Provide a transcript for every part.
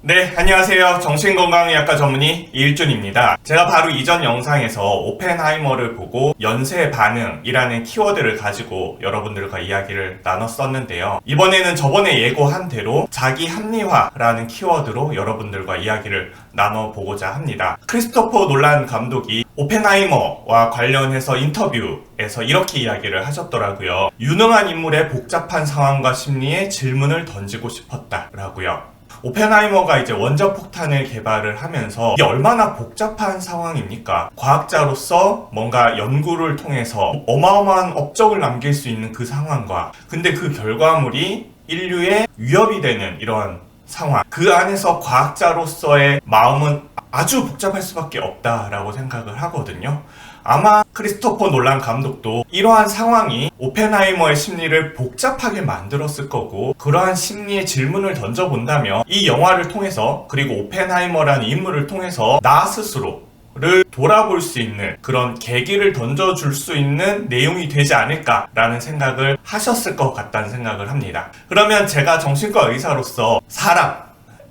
네, 안녕하세요. 정신건강의학과 전문의 이일준입니다. 제가 바로 이전 영상에서 오펜하이머를 보고 연쇄 반응이라는 키워드를 가지고 여러분들과 이야기를 나눴었는데요. 이번에는 저번에 예고한 대로 자기 합리화라는 키워드로 여러분들과 이야기를 나눠보고자 합니다. 크리스토퍼 놀란 감독이 오펜하이머와 관련해서 인터뷰에서 이렇게 이야기를 하셨더라고요. 유능한 인물의 복잡한 상황과 심리에 질문을 던지고 싶었다라고요. 오펜하이머가 이제 원자폭탄을 개발을 하면서 이게 얼마나 복잡한 상황입니까? 과학자로서 뭔가 연구를 통해서 어마어마한 업적을 남길 수 있는 그 상황과 근데 그 결과물이 인류에 위협이 되는 이런 상황, 그 안에서 과학자로서의 마음은 아주 복잡할 수밖에 없다라고 생각을 하거든요. 아마 크리스토퍼 놀란 감독도 이러한 상황이 오펜하이머의 심리를 복잡하게 만들었을 거고, 그러한 심리의 질문을 던져본다면 이 영화를 통해서, 그리고 오펜하이머라는 인물을 통해서 나 스스로를 돌아볼 수 있는 그런 계기를 던져줄 수 있는 내용이 되지 않을까라는 생각을 하셨을 것 같다는 생각을 합니다. 그러면 제가 정신과 의사로서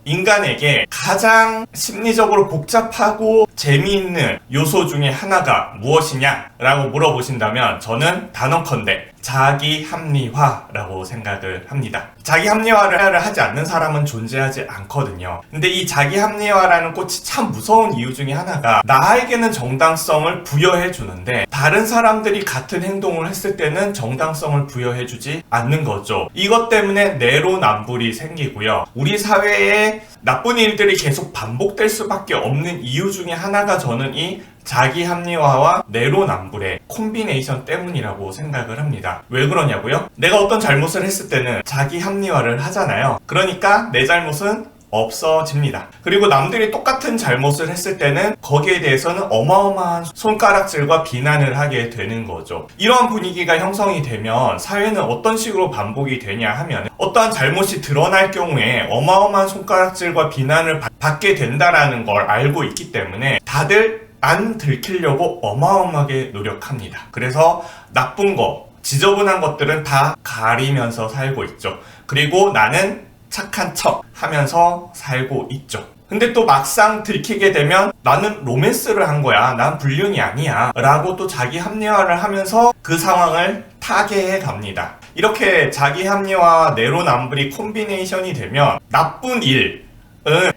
인간에게 가장 심리적으로 복잡하고 재미있는 요소 중에 하나가 무엇이냐라고 물어보신다면 저는 단언컨대 자기 합리화라고 생각을 합니다. 자기 합리화를 하지 않는 사람은 존재하지 않거든요. 근데 이 자기 합리화라는 꽃이 참 무서운 이유 중에 하나가 나에게는 정당성을 부여해 주는데 다른 사람들이 같은 행동을 했을 때는 정당성을 부여해 주지 않는 거죠. 이것 때문에 내로남불이 생기고요. 우리 사회에 나쁜 일들이 계속 반복될 수밖에 없는 이유 중에 하나가 저는 이 자기 합리화와 내로남불의 콤비네이션 때문이라고 생각을 합니다. 왜 그러냐고요? 내가 어떤 잘못을 했을 때는 자기 합리화를 하잖아요. 그러니까 내 잘못은 없어집니다. 그리고 남들이 똑같은 잘못을 했을 때는 거기에 대해서는 어마어마한 손가락질과 비난을 하게 되는 거죠. 이러한 분위기가 형성이 되면 사회는 어떤 식으로 반복이 되냐 하면 어떠한 잘못이 드러날 경우에 어마어마한 손가락질과 비난을 받게 된다라는 걸 알고 있기 때문에 다들 안 들키려고 어마어마하게 노력합니다. 그래서 나쁜 거, 지저분한 것들은 다 가리면서 살고 있죠. 그리고 나는 착한 척 하면서 살고 있죠. 근데 또 막상 들키게 되면 나는 로맨스를 한 거야, 난 불륜이 아니야 라고 또 자기 합리화를 하면서 그 상황을 타개해 갑니다. 이렇게 자기 합리화와 내로남불이 콤비네이션이 되면 나쁜 일은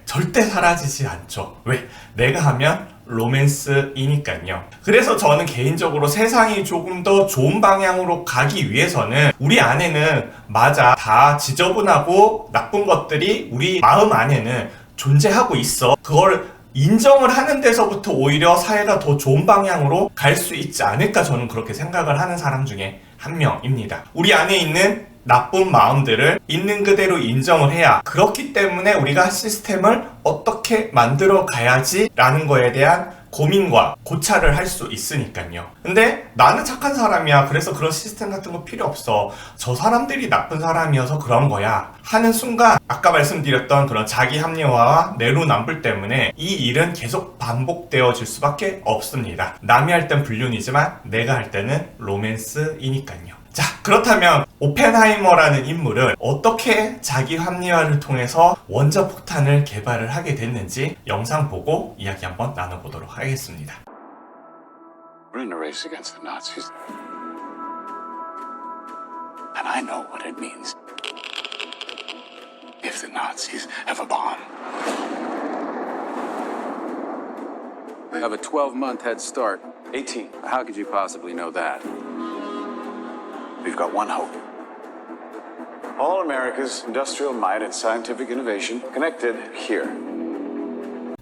절대 사라지지 않죠. 왜? 내가 하면 로맨스이니까요. 그래서 저는 개인적으로 세상이 조금 더 좋은 방향으로 가기 위해서는 우리 안에는 맞아, 다 지저분하고 나쁜 것들이 우리 마음 안에는 존재하고 있어. 그걸 인정을 하는 데서부터 오히려 사회가 더 좋은 방향으로 갈 수 있지 않을까, 저는 그렇게 생각을 하는 사람 중에 한 명입니다. 우리 안에 있는 나쁜 마음들을 있는 그대로 인정을 해야, 그렇기 때문에 우리가 시스템을 어떻게 만들어 가야지 라는 거에 대한 고민과 고찰을 할 수 있으니까요. 근데 나는 착한 사람이야, 그래서 그런 시스템 같은 거 필요 없어, 저 사람들이 나쁜 사람이어서 그런 거야 하는 순간 아까 말씀드렸던 그런 자기 합리화와 내로남불 때문에 이 일은 계속 반복되어질 수밖에 없습니다. 남이 할 땐 불륜이지만 내가 할 때는 로맨스이니까요. 자, 그렇다면 오펜하이머라는 인물은 어떻게 자기 합리화를 통해서 원자폭탄을 개발을 하게 됐는지 영상 보고 이야기 한번 나눠보도록 하겠습니다. We're in a race against the Nazis. And I know what it means if the Nazis have a bomb. We have a 12-month head start. 18. How could you possibly know that? We've got one hope. All America's industrial might and scientific innovation connected here.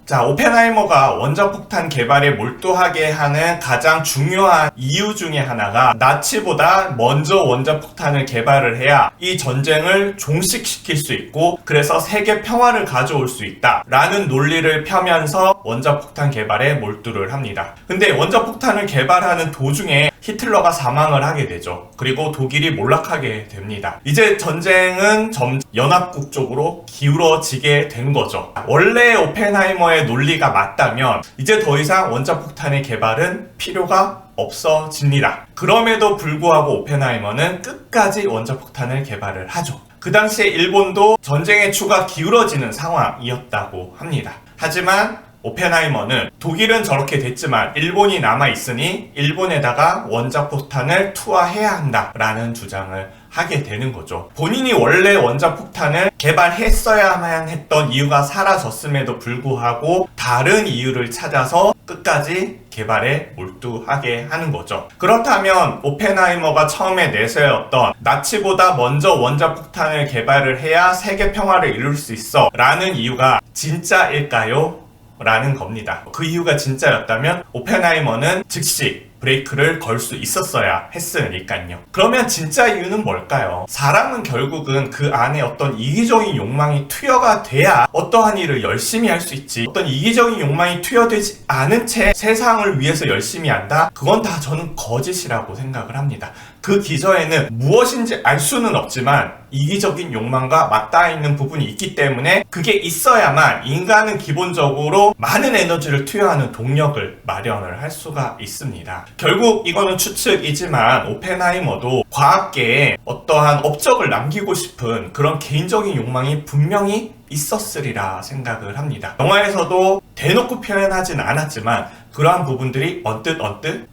자, 오펜하이머가 원자폭탄 개발에 몰두하게 하는 가장 중요한 이유 중에 하나가 나치보다 먼저 원자폭탄을 개발을 해야 이 전쟁을 종식시킬 수 있고, 그래서 세계 평화를 가져올 수 있다 라는 논리를 펴면서 원자폭탄 개발에 몰두를 합니다. 근데 원자폭탄을 개발하는 도중에 히틀러가 사망을 하게 되죠. 그리고 독일이 몰락하게 됩니다. 이제 전쟁은 연합국 쪽으로 기울어지게 된 거죠. 원래 오펜하이머의 논리가 맞다면 이제 더 이상 원자폭탄의 개발은 필요가 없어집니다. 그럼에도 불구하고 오펜하이머는 끝까지 원자폭탄을 개발을 하죠. 그 당시에 일본도 전쟁의 추가 기울어지는 상황이었다고 합니다. 하지만 오펜하이머는 독일은 저렇게 됐지만 일본이 남아있으니 일본에다가 원자폭탄을 투하해야 한다라는 주장을 하게 되는 거죠. 본인이 원래 원자폭탄을 개발했어야만 했던 이유가 사라졌음에도 불구하고 다른 이유를 찾아서 끝까지 개발에 몰두하게 하는 거죠. 그렇다면 오펜하이머가 처음에 내세웠던 나치보다 먼저 원자폭탄을 개발을 해야 세계 평화를 이룰 수 있어 라는 이유가 진짜일까요? 라는 겁니다. 그 이유가 진짜였다면 오펜하이머는 즉시 브레이크를 걸 수 있었어야 했으니까요. 그러면 진짜 이유는 뭘까요? 사람은 결국은 그 안에 어떤 이기적인 욕망이 투여가 돼야 어떠한 일을 열심히 할 수 있지, 어떤 이기적인 욕망이 투여되지 않은 채 세상을 위해서 열심히 한다? 그건 다 저는 거짓이라고 생각을 합니다. 그 기저에는 무엇인지 알 수는 없지만 이기적인 욕망과 맞닿아 있는 부분이 있기 때문에 그게 있어야만 인간은 기본적으로 많은 에너지를 투여하는 동력을 마련을 할 수가 있습니다. 결국 이거는 추측이지만 오펜하이머도 과학계에 어떠한 업적을 남기고 싶은 그런 개인적인 욕망이 분명히 있었으리라 생각을 합니다. 영화에서도 대놓고 표현하진 않았지만 그러한 부분들이 언뜻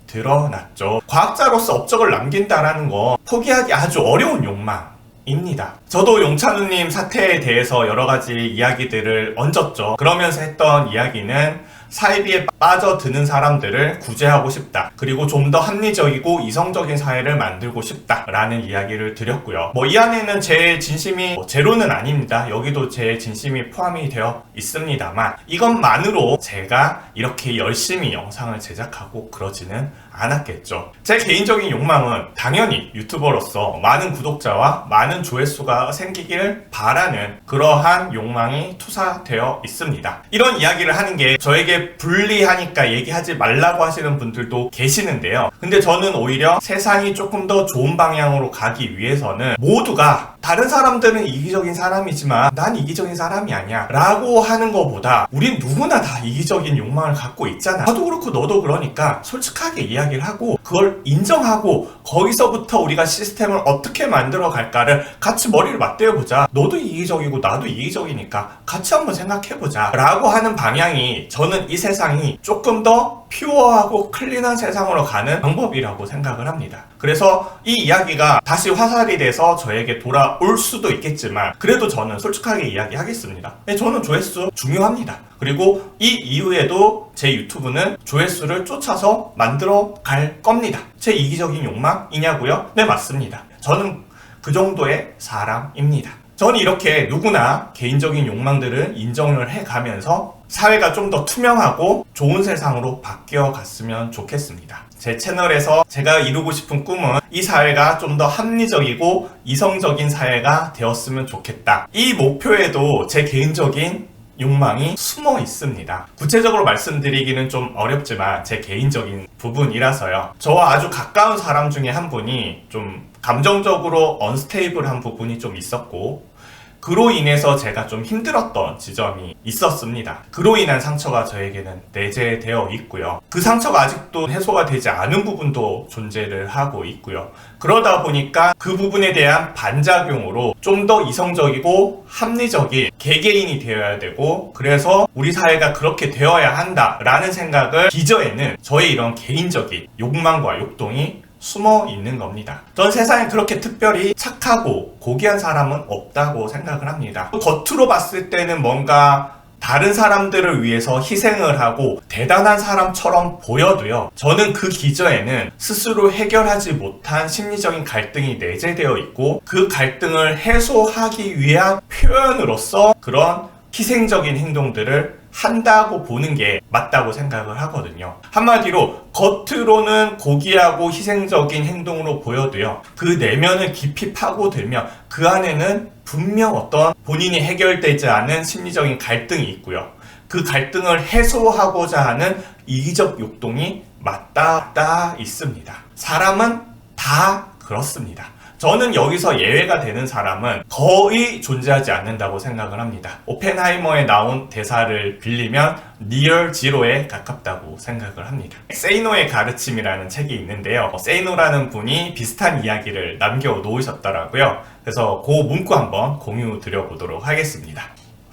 드러났죠. 과학자로서 업적을 남긴다라는 거 포기하기 아주 어려운 욕망입니다. 저도 용찬우님 사태에 대해서 여러 가지 이야기들을 얹었죠. 그러면서 했던 이야기는 사이비에 빠져드는 사람들을 구제하고 싶다. 그리고 좀 더 합리적이고 이성적인 사회를 만들고 싶다. 라는 이야기를 드렸고요. 이 안에는 제 진심이 제로는 아닙니다. 여기도 제 진심이 포함이 되어 있습니다만 이것만으로 제가 이렇게 열심히 영상을 제작하고 그러지는 않았겠죠. 제 개인적인 욕망은 당연히 유튜버로서 많은 구독자와 많은 조회수가 생기길 바라는 그러한 욕망이 투사되어 있습니다. 이런 이야기를 하는 게 저에게 불리하니까 얘기하지 말라고 하시는 분들도 계시는데요. 근데 저는 오히려 세상이 조금 더 좋은 방향으로 가기 위해서는 모두가 다른 사람들은 이기적인 사람이지만 난 이기적인 사람이 아니야 라고 하는 것보다 우린 누구나 다 이기적인 욕망을 갖고 있잖아. 나도 그렇고 너도 그러니까 솔직하게 이야기를 하고 그걸 인정하고 거기서부터 우리가 시스템을 어떻게 만들어 갈까를 같이 머리를 맞대어보자. 너도 이기적이고 나도 이기적이니까 같이 한번 생각해보자 라고 하는 방향이 저는 이 세상이 조금 더 퓨어하고 클린한 세상으로 가는 방법이라고 생각을 합니다. 그래서 이 이야기가 다시 화살이 돼서 저에게 돌아올 수도 있겠지만 그래도 저는 솔직하게 이야기하겠습니다. 저는 조회수 중요합니다. 그리고 이 이후에도 제 유튜브는 조회수를 쫓아서 만들어 갈 겁니다. 제 이기적인 욕망이냐고요? 네, 맞습니다. 저는 그 정도의 사람입니다. 저는 이렇게 누구나 개인적인 욕망들을 인정을 해가면서 사회가 좀 더 투명하고 좋은 세상으로 바뀌어 갔으면 좋겠습니다. 제 채널에서 제가 이루고 싶은 꿈은 이 사회가 좀 더 합리적이고 이성적인 사회가 되었으면 좋겠다. 이 목표에도 제 개인적인 욕망이 숨어 있습니다. 구체적으로 말씀드리기는 좀 어렵지만 제 개인적인 부분이라서요. 저와 아주 가까운 사람 중에 한 분이 좀 감정적으로 언스테이블한 부분이 좀 있었고 그로 인해서 제가 좀 힘들었던 지점이 있었습니다. 그로 인한 상처가 저에게는 내재되어 있고요. 그 상처가 아직도 해소가 되지 않은 부분도 존재를 하고 있고요. 그러다 보니까 그 부분에 대한 반작용으로 좀 더 이성적이고 합리적인 개개인이 되어야 되고 그래서 우리 사회가 그렇게 되어야 한다라는 생각을 기저에는 저의 이런 개인적인 욕망과 욕동이 숨어 있는 겁니다. 전 세상에 그렇게 특별히 착하고 고귀한 사람은 없다고 생각을 합니다. 겉으로 봤을 때는 뭔가 다른 사람들을 위해서 희생을 하고 대단한 사람처럼 보여도요. 저는 그 기저에는 스스로 해결하지 못한 심리적인 갈등이 내재되어 있고 그 갈등을 해소하기 위한 표현으로서 그런 희생적인 행동들을 한다고 보는 게 맞다고 생각을 하거든요. 한마디로 겉으로는 고귀하고 희생적인 행동으로 보여도요. 그 내면을 깊이 파고들면 그 안에는 분명 어떤 본인이 해결되지 않은 심리적인 갈등이 있고요. 그 갈등을 해소하고자 하는 이기적 욕동이 맞닿아 있습니다. 사람은 다 그렇습니다. 저는 여기서 예외가 되는 사람은 거의 존재하지 않는다고 생각을 합니다. 오펜하이머에 나온 대사를 빌리면 near zero에 가깝다고 생각을 합니다. 세이노의 가르침이라는 책이 있는데요. 세이노라는 분이 비슷한 이야기를 남겨놓으셨더라고요. 그래서 그 문구 한번 공유 드려보도록 하겠습니다.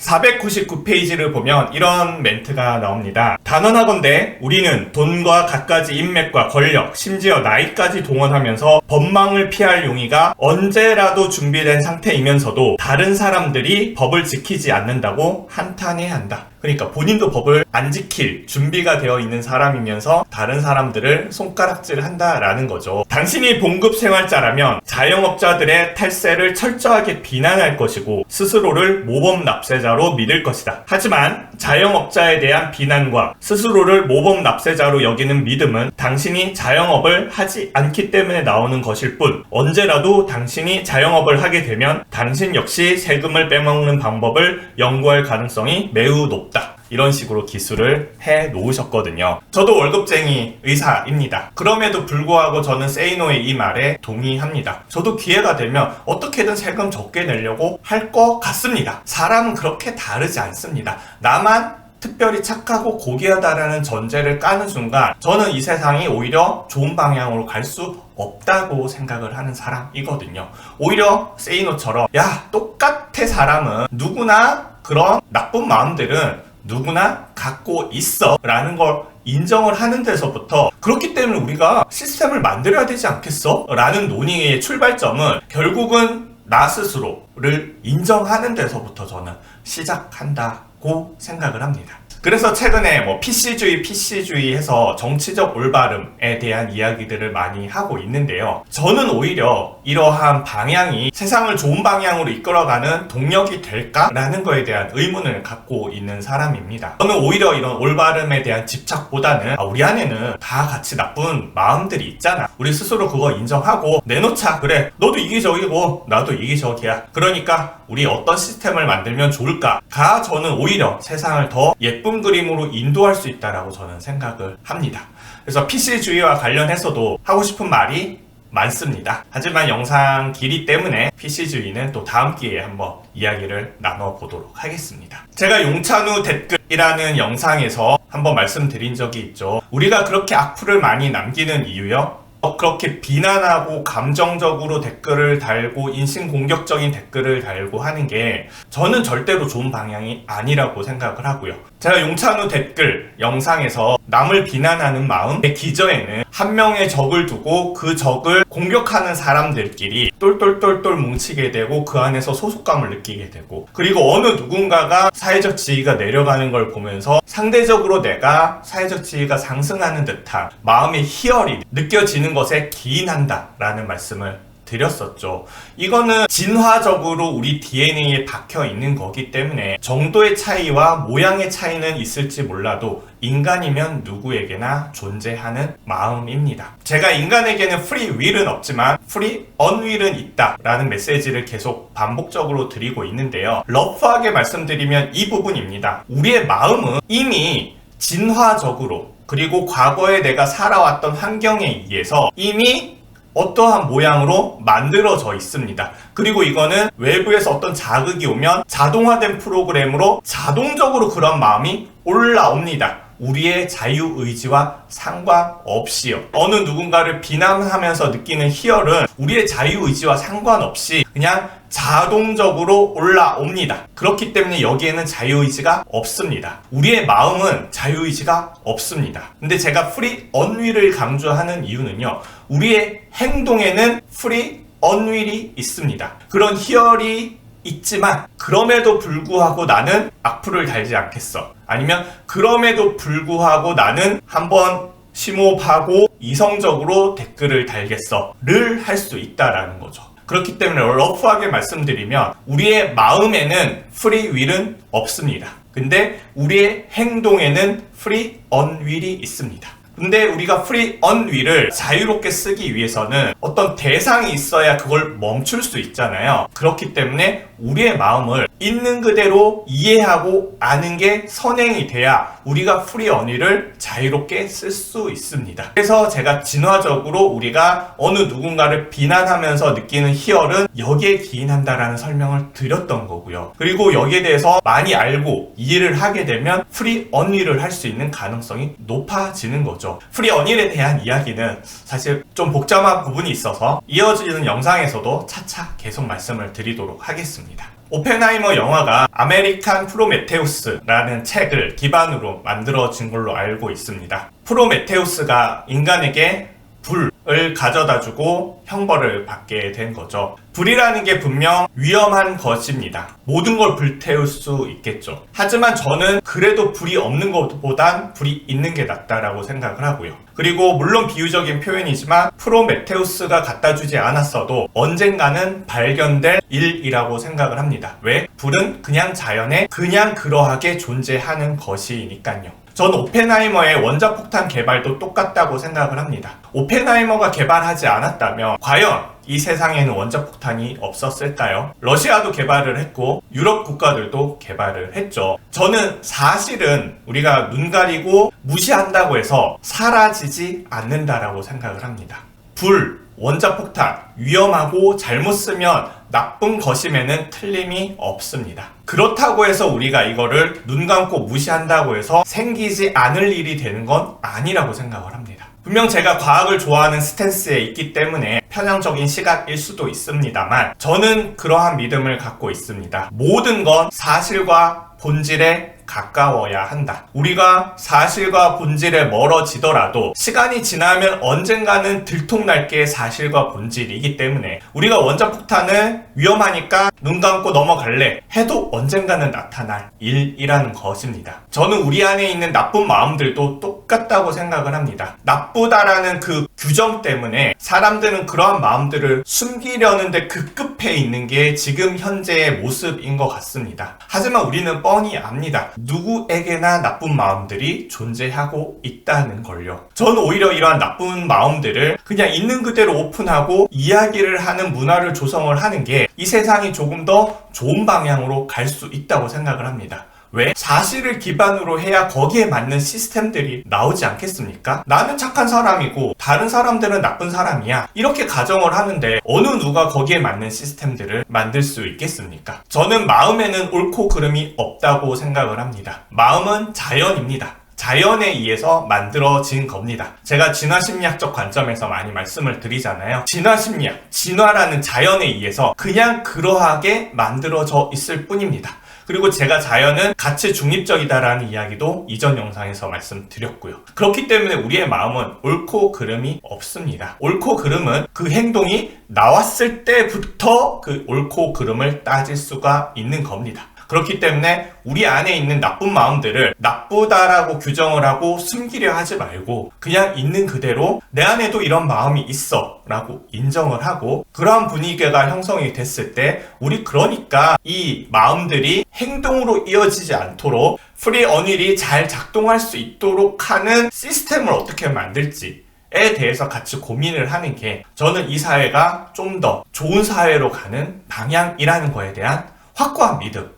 499페이지를 보면 이런 멘트가 나옵니다. 단언하건대 우리는 돈과 갖가지 인맥과 권력, 심지어 나이까지 동원하면서 법망을 피할 용의가 언제라도 준비된 상태이면서도 다른 사람들이 법을 지키지 않는다고 한탄해야 한다. 그러니까 본인도 법을 안 지킬 준비가 되어 있는 사람이면서 다른 사람들을 손가락질 한다라는 거죠. 당신이 봉급 생활자라면 자영업자들의 탈세를 철저하게 비난할 것이고 스스로를 모범 납세자로 믿을 것이다. 하지만 자영업자에 대한 비난과 스스로를 모범 납세자로 여기는 믿음은 당신이 자영업을 하지 않기 때문에 나오는 것일 뿐, 언제라도 당신이 자영업을 하게 되면 당신 역시 세금을 빼먹는 방법을 연구할 가능성이 매우 높다. 이런 식으로 기술을 해 놓으셨거든요. 저도 월급쟁이 의사입니다. 그럼에도 불구하고 저는 세이노의 이 말에 동의합니다. 저도 기회가 되면 어떻게든 세금 적게 내려고 할 것 같습니다. 사람은 그렇게 다르지 않습니다. 나만 특별히 착하고 고귀하다라는 전제를 까는 순간 저는 이 세상이 오히려 좋은 방향으로 갈 수 없다고 생각을 하는 사람이거든요. 오히려 세이노처럼 야 똑같아 사람은 누구나 그런 나쁜 마음들은 누구나 갖고 있어 라는 걸 인정을 하는 데서부터, 그렇기 때문에 우리가 시스템을 만들어야 되지 않겠어? 라는 논의의 출발점은 결국은 나 스스로를 인정하는 데서부터 저는 시작한다고 생각을 합니다. 그래서 최근에 PC주의 해서 정치적 올바름에 대한 이야기들을 많이 하고 있는데요. 저는 오히려 이러한 방향이 세상을 좋은 방향으로 이끌어가는 동력이 될까라는 거에 대한 의문을 갖고 있는 사람입니다. 저는 오히려 이런 올바름에 대한 집착보다는 우리 안에는 다 같이 나쁜 마음들이 있잖아. 우리 스스로 그거 인정하고 내놓자. 그래, 너도 이기적이고 나도 이기적이야. 그러니까 우리 어떤 시스템을 만들면 좋을까가 저는 오히려 세상을 더 예쁜 그림으로 인도할 수 있다라고 저는 생각을 합니다. 그래서 PC주의와 관련해서도 하고 싶은 말이 많습니다. 하지만 영상 길이 때문에 PC주의는 또 다음 기회에 한번 이야기를 나눠보도록 하겠습니다. 제가 용찬후 댓글이라는 영상에서 한번 말씀드린 적이 있죠. 우리가 그렇게 악플을 많이 남기는 이유요? 그렇게 비난하고 감정적으로 댓글을 달고 인신공격적인 댓글을 달고 하는 게 저는 절대로 좋은 방향이 아니라고 생각을 하고요. 제가 용찬후 댓글 영상에서 남을 비난하는 마음의 기저에는 한 명의 적을 두고 그 적을 공격하는 사람들끼리 똘똘똘똘 뭉치게 되고 그 안에서 소속감을 느끼게 되고, 그리고 어느 누군가가 사회적 지위가 내려가는 걸 보면서 상대적으로 내가 사회적 지위가 상승하는 듯한 마음의 희열이 느껴지는 것에 기인한다 라는 말씀을 드렸었죠. 이거는 진화적으로 우리 DNA에 박혀 있는 거기 때문에 정도의 차이와 모양의 차이는 있을지 몰라도 인간이면 누구에게나 존재하는 마음입니다. 제가 인간에게는 free will은 없지만 free unwill은 있다 라는 메시지를 계속 반복적으로 드리고 있는데요. 러프하게 말씀드리면 이 부분입니다. 우리의 마음은 이미 진화적으로, 그리고 과거에 내가 살아왔던 환경에 의해서 이미 어떠한 모양으로 만들어져 있습니다. 그리고 이거는 외부에서 어떤 자극이 오면 자동화된 프로그램으로 자동적으로 그런 마음이 올라옵니다. 우리의 자유의지와 상관없이요. 어느 누군가를 비난하면서 느끼는 희열은 우리의 자유의지와 상관없이 그냥 자동적으로 올라옵니다. 그렇기 때문에 여기에는 자유의지가 없습니다. 우리의 마음은 자유의지가 없습니다. 근데 제가 free unwill을 강조하는 이유는요, 우리의 행동에는 free unwill이 있습니다. 그런 희열이 있지만 그럼에도 불구하고 나는 악플을 달지 않겠어, 아니면 그럼에도 불구하고 나는 한번 심호흡하고 이성적으로 댓글을 달겠어를 할 수 있다라는 거죠. 그렇기 때문에 러프하게 말씀드리면 우리의 마음에는 free will은 없습니다. 근데 우리의 행동에는 free unwill이 있습니다. 근데 우리가 free unwill을 자유롭게 쓰기 위해서는 어떤 대상이 있어야 그걸 멈출 수 있잖아요. 그렇기 때문에 우리의 마음을 있는 그대로 이해하고 아는 게 선행이 돼야 우리가 프리 언어를 자유롭게 쓸 수 있습니다. 그래서 제가 진화적으로 우리가 어느 누군가를 비난하면서 느끼는 희열은 여기에 기인한다라는 설명을 드렸던 거고요. 그리고 여기에 대해서 많이 알고 이해를 하게 되면 프리 언어를 할 수 있는 가능성이 높아지는 거죠. 프리 언어에 대한 이야기는 사실 좀 복잡한 부분이 있어서 이어지는 영상에서도 차차 계속 말씀을 드리도록 하겠습니다. 오펜하이머 영화가 아메리칸 프로메테우스라는 책을 기반으로 만들어진 걸로 알고 있습니다. 프로메테우스가 인간에게 불을 가져다주고 형벌을 받게 된 거죠. 불이라는 게 분명 위험한 것입니다. 모든 걸 불태울 수 있겠죠. 하지만 저는 그래도 불이 없는 것보단 불이 있는 게 낫다라고 생각을 하고요. 그리고 물론 비유적인 표현이지만 프로메테우스가 갖다주지 않았어도 언젠가는 발견될 일이라고 생각을 합니다. 왜? 불은 그냥 자연에 그냥 그러하게 존재하는 것이니까요. 전 오펜하이머의 원자폭탄 개발도 똑같다고 생각을 합니다. 오펜하이머가 개발하지 않았다면 과연 이 세상에는 원자폭탄이 없었을까요? 러시아도 개발을 했고 유럽 국가들도 개발을 했죠. 저는 사실은 우리가 눈 가리고 무시한다고 해서 사라지지 않는다라고 생각을 합니다. 불, 원자폭탄, 위험하고 잘못 쓰면 나쁜 것임에는 틀림이 없습니다. 그렇다고 해서 우리가 이거를 눈 감고 무시한다고 해서 생기지 않을 일이 되는 건 아니라고 생각을 합니다. 분명 제가 과학을 좋아하는 스탠스에 있기 때문에 편향적인 시각일 수도 있습니다만 저는 그러한 믿음을 갖고 있습니다. 모든 건 사실과 본질에 가까워야 한다. 우리가 사실과 본질에 멀어지더라도 시간이 지나면 언젠가는 들통날 게 사실과 본질이기 때문에 우리가 원자폭탄을 위험하니까 눈 감고 넘어갈래 해도 언젠가는 나타날 일이라는 것입니다. 저는 우리 안에 있는 나쁜 마음들도 똑같다고 생각을 합니다. 나쁘다라는 그 규정 때문에 사람들은 그러한 마음들을 숨기려는데 그 끝에 있는 게 지금 현재의 모습인 것 같습니다. 하지만 우리는 뻔히 압니다. 누구에게나 나쁜 마음들이 존재하고 있다는 걸요. 저는 오히려 이러한 나쁜 마음들을 그냥 있는 그대로 오픈하고 이야기를 하는 문화를 조성을 하는 게 이 세상이 조금 더 좋은 방향으로 갈 수 있다고 생각을 합니다. 왜? 사실을 기반으로 해야 거기에 맞는 시스템들이 나오지 않겠습니까? 나는 착한 사람이고 다른 사람들은 나쁜 사람이야. 이렇게 가정을 하는데 어느 누가 거기에 맞는 시스템들을 만들 수 있겠습니까? 저는 마음에는 옳고 그름이 없다고 생각을 합니다. 마음은 자연입니다. 자연에 의해서 만들어진 겁니다. 제가 진화심리학적 관점에서 많이 말씀을 드리잖아요. 진화심리학, 진화라는 자연에 의해서 그냥 그러하게 만들어져 있을 뿐입니다. 그리고 제가 자연은 가치 중립적이다라는 이야기도 이전 영상에서 말씀드렸고요. 그렇기 때문에 우리의 마음은 옳고 그름이 없습니다. 옳고 그름은 그 행동이 나왔을 때부터 그 옳고 그름을 따질 수가 있는 겁니다. 그렇기 때문에 우리 안에 있는 나쁜 마음들을 나쁘다라고 규정을 하고 숨기려 하지 말고 그냥 있는 그대로 내 안에도 이런 마음이 있어 라고 인정을 하고 그러한 분위기가 형성이 됐을 때 우리 그러니까 이 마음들이 행동으로 이어지지 않도록 프리 언어이 잘 작동할 수 있도록 하는 시스템을 어떻게 만들지 에 대해서 같이 고민을 하는 게 저는 이 사회가 좀 더 좋은 사회로 가는 방향이라는 거에 대한 확고한 믿음을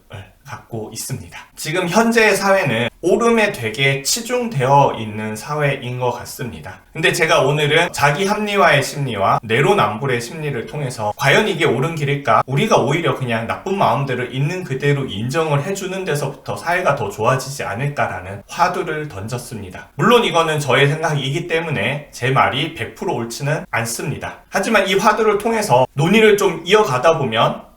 갖고 있습니다. 지금 현재의 사회는 옳음에 되게 치중되어 있는 사회인 것 같습니다. 근데 제가 오늘은 자기 합리화의 심리와 내로남불의 심리를 통해서 과연 이게 옳은 길일까? 우리가 오히려 그냥 나쁜 마음들을 있는 그대로 인정을 해주는 데서부터 사회가 더 좋아지지 않을까라는 화두를 던졌습니다. 물론 이거는 저의 생각이기 때문에 제 말이 100% 옳지는 않습니다. 하지만 이 화두를 통해서 논의를 좀 이어가다 보면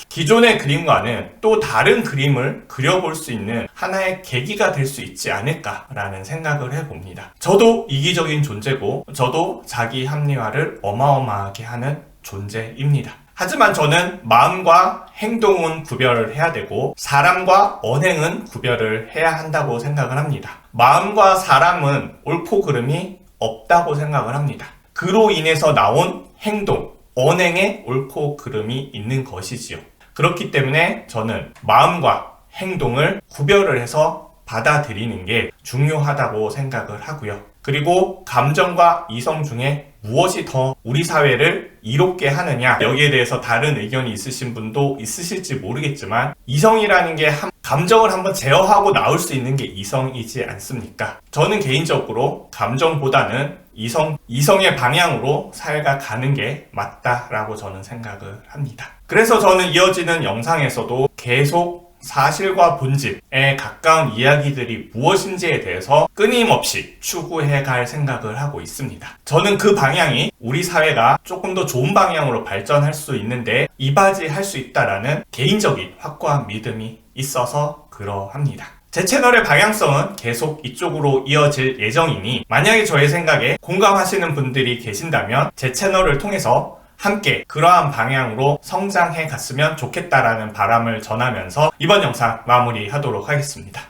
기존의 그림과는 또 다른 그림을 그려볼 수 있는 하나의 계기가 될 수 있지 않을까라는 생각을 해봅니다. 저도 이기적인 존재고 저도 자기 합리화를 어마어마하게 하는 존재입니다. 하지만 저는 마음과 행동은 구별을 해야 되고 사람과 언행은 구별을 해야 한다고 생각을 합니다. 마음과 사람은 옳고 그름이 없다고 생각을 합니다. 그로 인해서 나온 행동, 언행에 옳고 그름이 있는 것이지요. 그렇기 때문에 저는 마음과 행동을 구별을 해서 받아들이는 게 중요하다고 생각을 하고요. 그리고 감정과 이성 중에 무엇이 더 우리 사회를 이롭게 하느냐, 여기에 대해서 다른 의견이 있으신 분도 있으실지 모르겠지만 이성이라는 게 감정을 한번 제어하고 나올 수 있는 게 이성이지 않습니까? 저는 개인적으로 감정보다는 이성의 방향으로 사회가 가는 게 맞다라고 저는 생각을 합니다. 그래서 저는 이어지는 영상에서도 계속 사실과 본질에 가까운 이야기들이 무엇인지에 대해서 끊임없이 추구해 갈 생각을 하고 있습니다. 저는 그 방향이 우리 사회가 조금 더 좋은 방향으로 발전할 수 있는데 이바지할 수 있다라는 개인적인 확고한 믿음이 있어서 그러합니다. 제 채널의 방향성은 계속 이쪽으로 이어질 예정이니 만약에 저의 생각에 공감하시는 분들이 계신다면 제 채널을 통해서 함께 그러한 방향으로 성장해 갔으면 좋겠다라는 바람을 전하면서 이번 영상 마무리하도록 하겠습니다.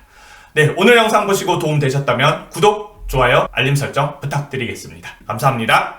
네, 오늘 영상 보시고 도움 되셨다면 구독, 좋아요, 알림 설정 부탁드리겠습니다. 감사합니다.